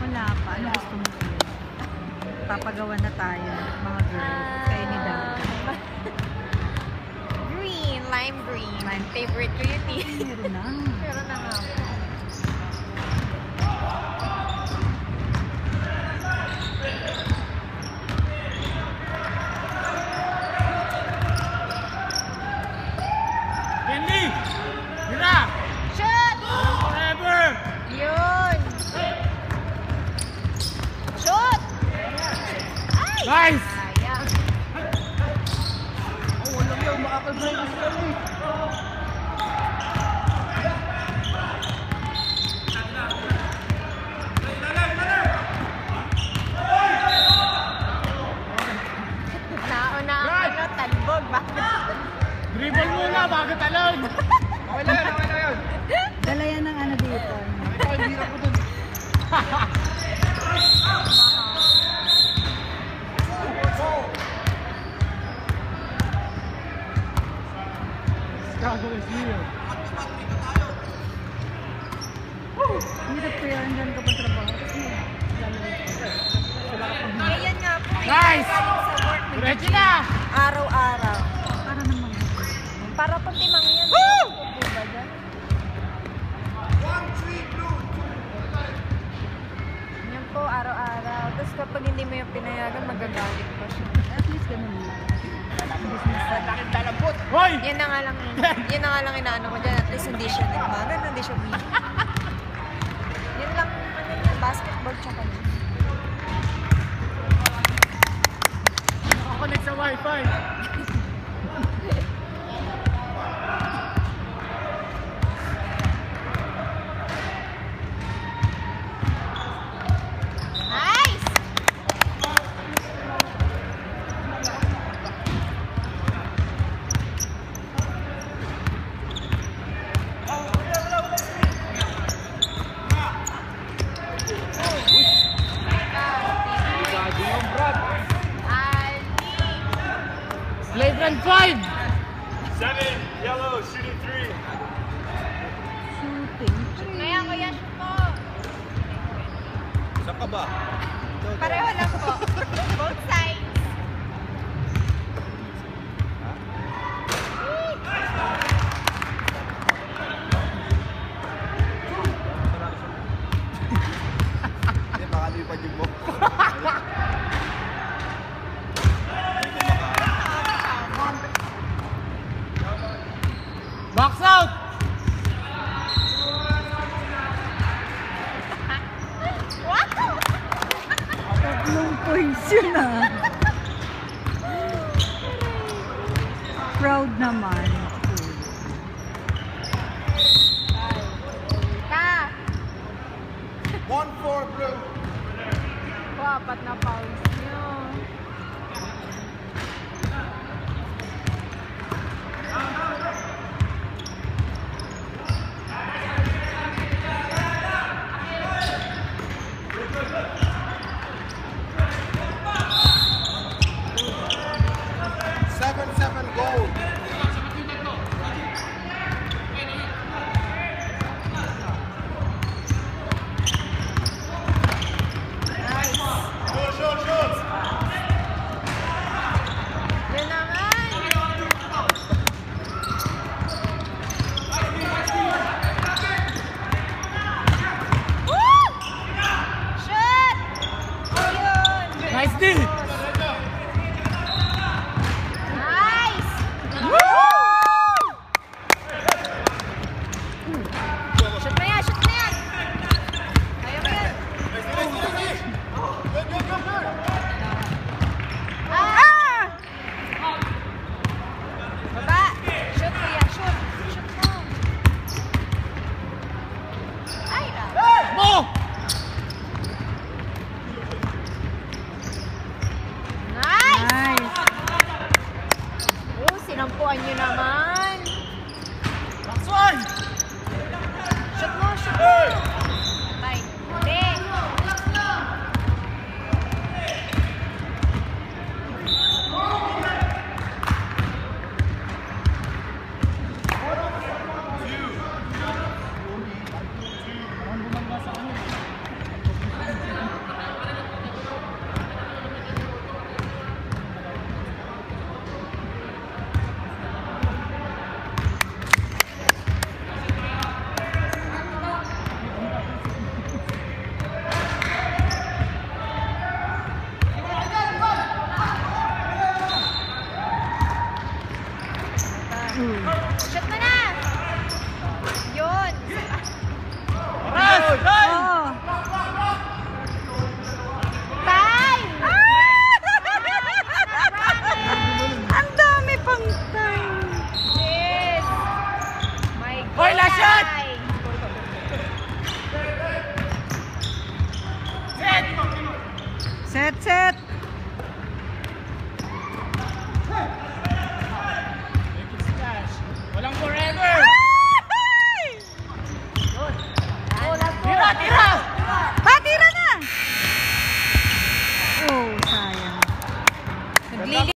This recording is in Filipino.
Wala pa. Ano gusto mo yun? Papagawa na tayo, mga girls. Kaya ni Dad. Green, lime green. My favorite ko yun eh. Meron na. Meron na nga po. Kenny! Mira! Shoot! Forever! Yun! Shoot! Ay! Nice! Sayang. Oh, walang yung makakabay na sila eh. Nauna ang ano, talbog. Bakit? Dribble muna bago talon! Okay na yun, okay na yun. Dala yan ng ano dito. Ito, hindi na ko dun. Struggle is real. Hirap ko yan. Diyan ka pa trabaho. Ngayon nga po. Nice! Sa work. Diretso na! Araw-araw. Para naman. Para pag timang yan. Woo! Diba dyan? Yan po, araw-araw. Tapos kapag hindi mo yung pinayagan, magagalit pa siya. At least ganun lang. Business na. Laking talabot! Hoy! Yan na nga lang, yun na nga lang inaano ko dyan. At least hindi siya nagbagan, hindi siya weak. Yun lang, ano yun, basketball tsaka yun. Nakakonect sa wifi! Nice! Gagi yung Brad! Ali! Flagrant 5! 7, yellow, shooting 3. Shooting. Kaya kuya, shoot po. Saan ka ba? Pareho lang po. Both sides. Hindi, baka lipad yung box. Box out! Wow! Tatlong points yun ah. Proud naman. Ta! 1-4, blue. Apat na fouls nyo. Goal. Nice. Shoot, shoot, shoot. Set!